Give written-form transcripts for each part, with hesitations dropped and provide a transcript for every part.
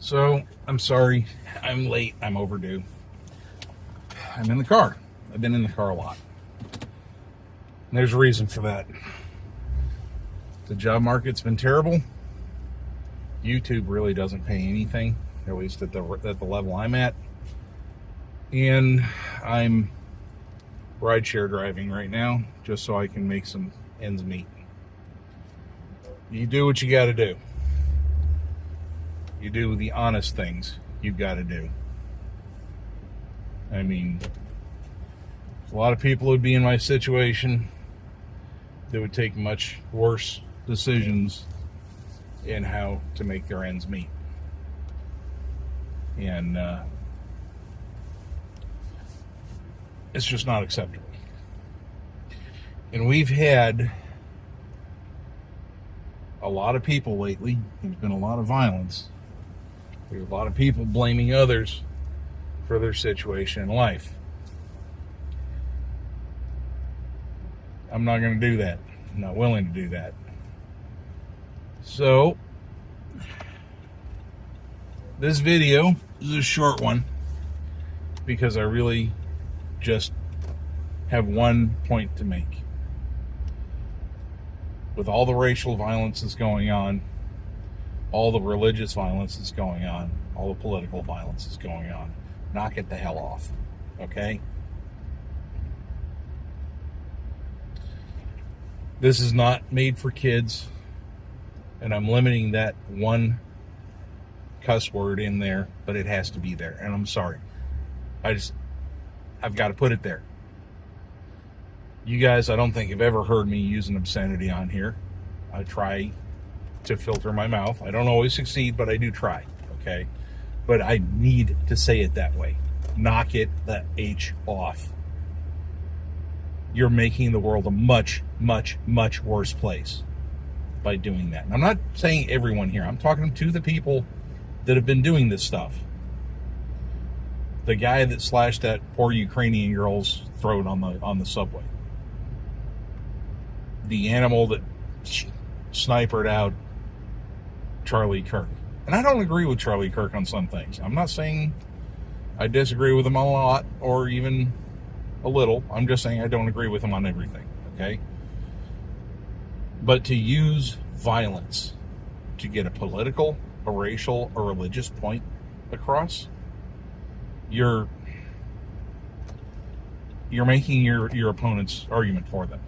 So, I'm sorry. I'm late. I'm overdue. I'm in the car. I've been in the car a lot. And there's a reason for that. The job market's been terrible. YouTube really doesn't pay anything, at least at the level I'm at. And I'm rideshare driving right now just so I can make some ends meet. You do what you got to do. You do the honest things you've got to do. I mean, a lot of people would be in my situation that would take much worse decisions in how to make their ends meet. And it's just not acceptable. And we've had a lot of people lately, there's been a lot of violence. There's a lot of people blaming others for their situation in life. I'm not going to do that. I'm not willing to do that. So, this video is a short one because I really just have one point to make. With all the racial violence that's going on, all the religious violence that's going on, all the political violence that's going on, knock it the hell off, okay? This is not made for kids, and I'm limiting that one cuss word in there, but it has to be there, and I'm sorry. I've got to put it there. You guys, I don't think have ever heard me use an obscenity on here. I try to filter my mouth. I don't always succeed, but I do try, okay? But I need to say it that way. Knock it the H off. You're making the world a much, much, much worse place by doing that. And I'm not saying everyone here. I'm talking to the people that have been doing this stuff. The guy that slashed that poor Ukrainian girl's throat on the subway. The animal that snipered out Charlie Kirk. And I don't agree with Charlie Kirk on some things. I'm not saying I disagree with him a lot or even a little. I'm just saying I don't agree with him on everything, okay? But to use violence to get a political, a racial, or religious point across, you're making your opponent's argument for them.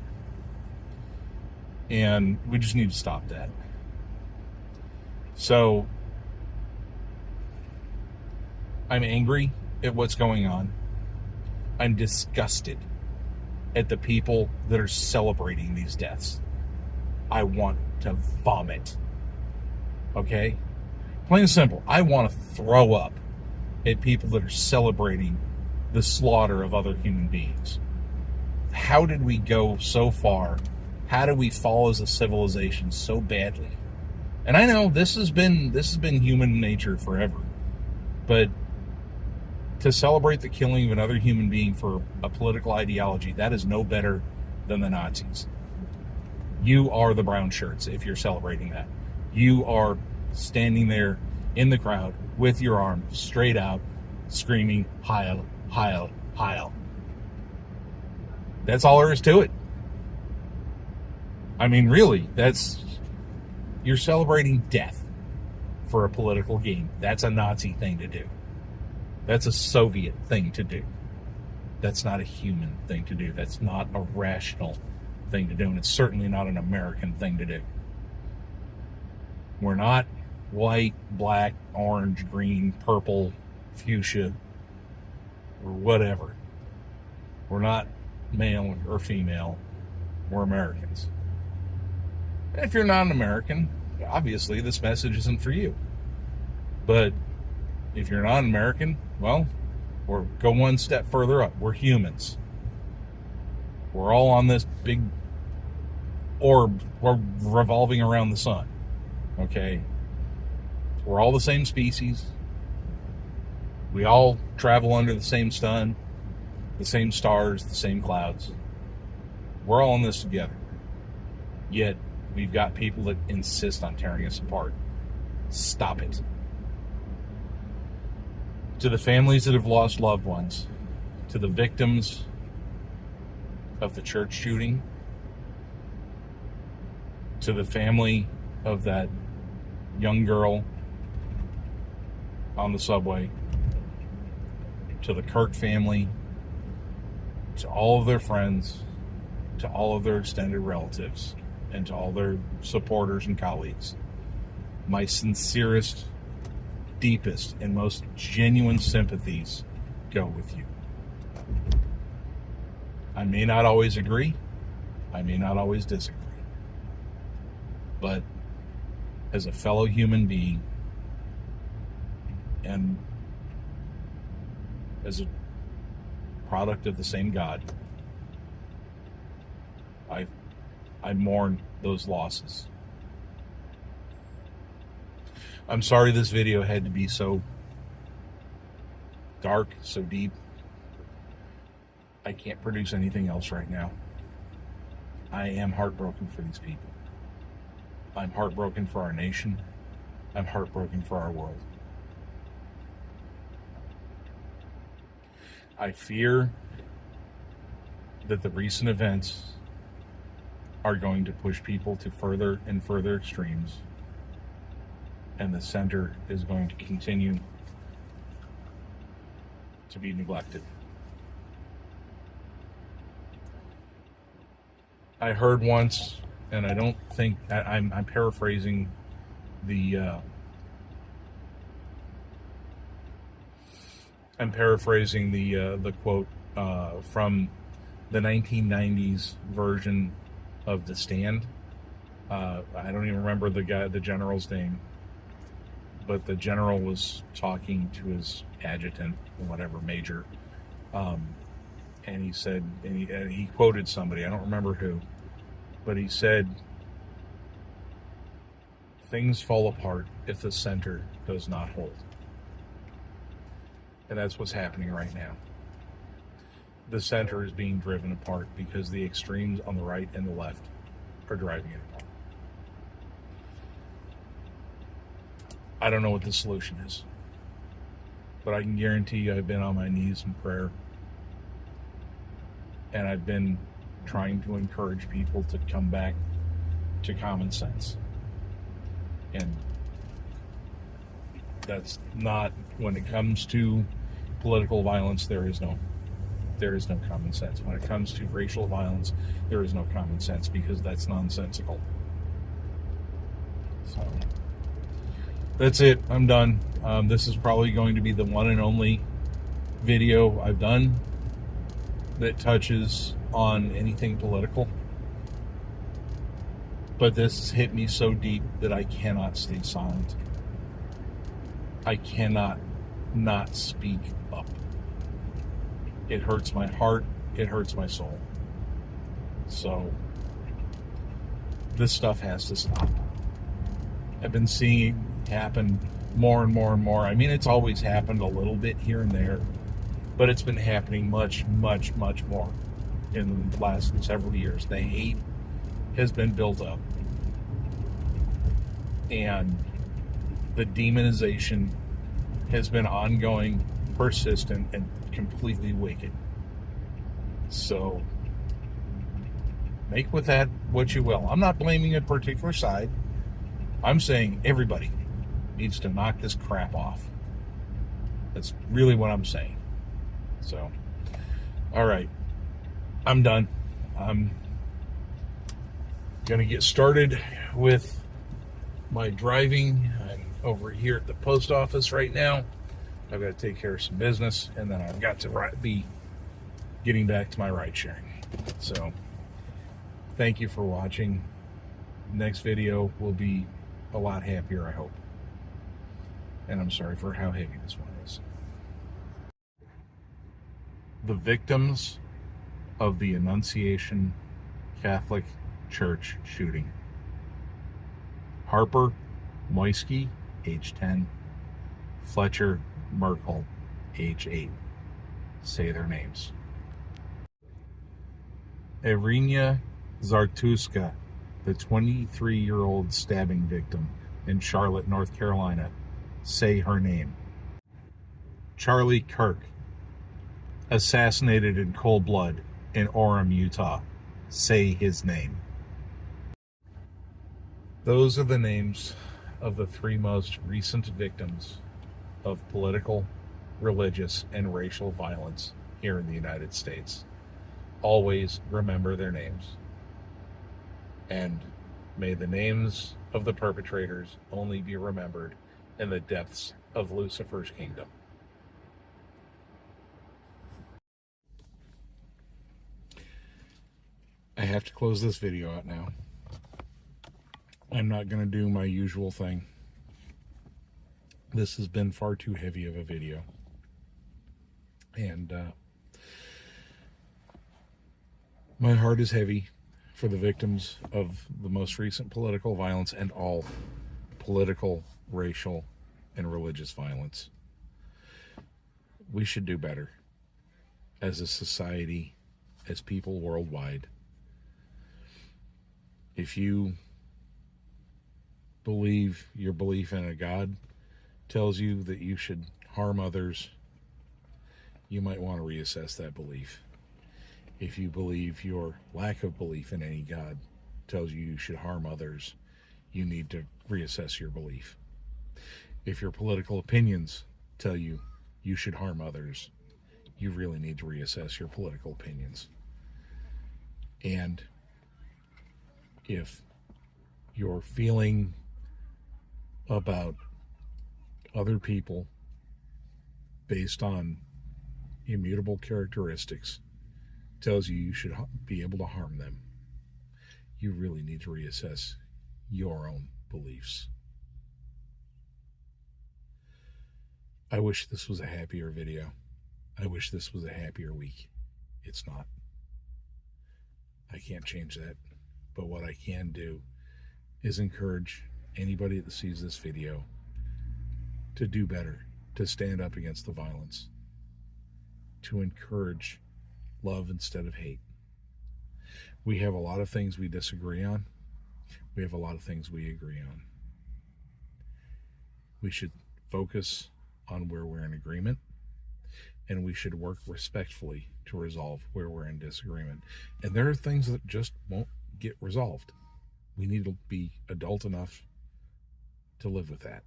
And we just need to stop that. So, I'm angry at what's going on. I'm disgusted at the people that are celebrating these deaths. I want to vomit. Okay? Plain and simple. I want to throw up at people that are celebrating the slaughter of other human beings. How did we go so far? How do we fall as a civilization so badly? And I know this has been human nature forever. But to celebrate the killing of another human being for a political ideology, that is no better than the Nazis. You are the brown shirts if you're celebrating that. You are standing there in the crowd with your arm straight out, screaming, Heil, Heil, Heil. That's all there is to it. I mean, really, you're celebrating death for a political game. That's a Nazi thing to do. That's a Soviet thing to do. That's not a human thing to do. That's not a rational thing to do. And it's certainly not an American thing to do. We're not white, black, orange, green, purple, fuchsia, or whatever. We're not male or female. We're Americans. And if you're not an American, obviously this message isn't for you. But if you're not an American, well, we'll go one step further up. We're humans. We're all on this big orb. We're revolving around the sun. Okay? We're all the same species. We all travel under the same sun, the same stars, the same clouds. We're all in this together. Yet, we've got people that insist on tearing us apart. Stop it. To the families that have lost loved ones, to the victims of the church shooting, to the family of that young girl on the subway, to the Kirk family, to all of their friends, to all of their extended relatives, and to all their supporters and colleagues, my sincerest, deepest, and most genuine sympathies go with you. I may not always agree. I may not always disagree. But as a fellow human being and as a product of the same God, I mourn those losses. I'm sorry this video had to be so dark, so deep. I can't produce anything else right now. I am heartbroken for these people. I'm heartbroken for our nation. I'm heartbroken for our world. I fear that the recent events are going to push people to further and further extremes, and the center is going to continue to be neglected. I heard once, and I don't think I'm paraphrasing the quote from the 1990s version of The Stand. I don't even remember the general's name, but the general was talking to his adjutant, or whatever, major, and he said, and he quoted somebody, I don't remember who, but he said, "Things fall apart if the center does not hold." And that's what's happening right now. The center is being driven apart because the extremes on the right and the left are driving it apart. I don't know what the solution is, but I can guarantee you I've been on my knees in prayer, and I've been trying to encourage people to come back to common sense. And that's not, when it comes to political violence, there is no common sense. When it comes to racial violence, there is no common sense, because that's nonsensical. So that's it. I'm done. This is probably going to be the one and only video I've done that touches on anything political. But this has hit me so deep that I cannot stay silent. I cannot not speak up. It hurts my heart. It hurts my soul. So this stuff has to stop. I've been seeing it happen more and more and more. I mean, it's always happened a little bit here and there, but it's been happening much, much, much more in the last several years. The hate has been built up, and the demonization has been ongoing, persistent, and completely wicked. So make with that what you will. I'm not blaming a particular side. I'm saying everybody needs to knock this crap off. That's really what I'm saying. So, all right, I'm done. I'm gonna get started with my driving. I'm over here at the post office right now. I've got to take care of some business, and then I've got to be getting back to my ride sharing. So thank you for watching. Next video will be a lot happier, I hope. And I'm sorry for how heavy this one is. The victims of the Annunciation Catholic Church shooting: Harper Moisky, age 10, Fletcher Merkel, age 8. Say their names. Irina Zartuska, the 23-year-old stabbing victim in Charlotte, North Carolina. Say her name. Charlie Kirk, assassinated in cold blood in Orem, Utah. Say his name. Those are the names of the 3 most recent victims of political, religious, and racial violence here in the United States. Always remember their names. And may the names of the perpetrators only be remembered in the depths of Lucifer's kingdom. I have to close this video out now. I'm not going to do my usual thing. This has been far too heavy of a video. And my heart is heavy for the victims of the most recent political violence and all political, racial, and religious violence. We should do better as a society, as people worldwide. If you believe your belief in a God tells you that you should harm others, you might want to reassess that belief. If you believe your lack of belief in any God tells you you should harm others, you need to reassess your belief. If your political opinions tell you you should harm others, you really need to reassess your political opinions. And if your feeling about other people based on immutable characteristics tells you you should be able to harm them, you really need to reassess your own beliefs. I wish this was a happier video. I wish this was a happier week. It's not. I can't change that. But what I can do is encourage anybody that sees this video to do better, to stand up against the violence, to encourage love instead of hate. We have a lot of things we disagree on. We have a lot of things we agree on. We should focus on where we're in agreement, and we should work respectfully to resolve where we're in disagreement. And there are things that just won't get resolved. We need to be adult enough to live with that.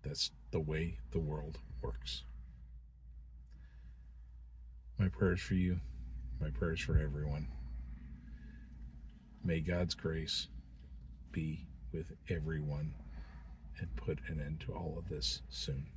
That's the way the world works. My prayers for you, my prayers for everyone. May God's grace be with everyone and put an end to all of this soon.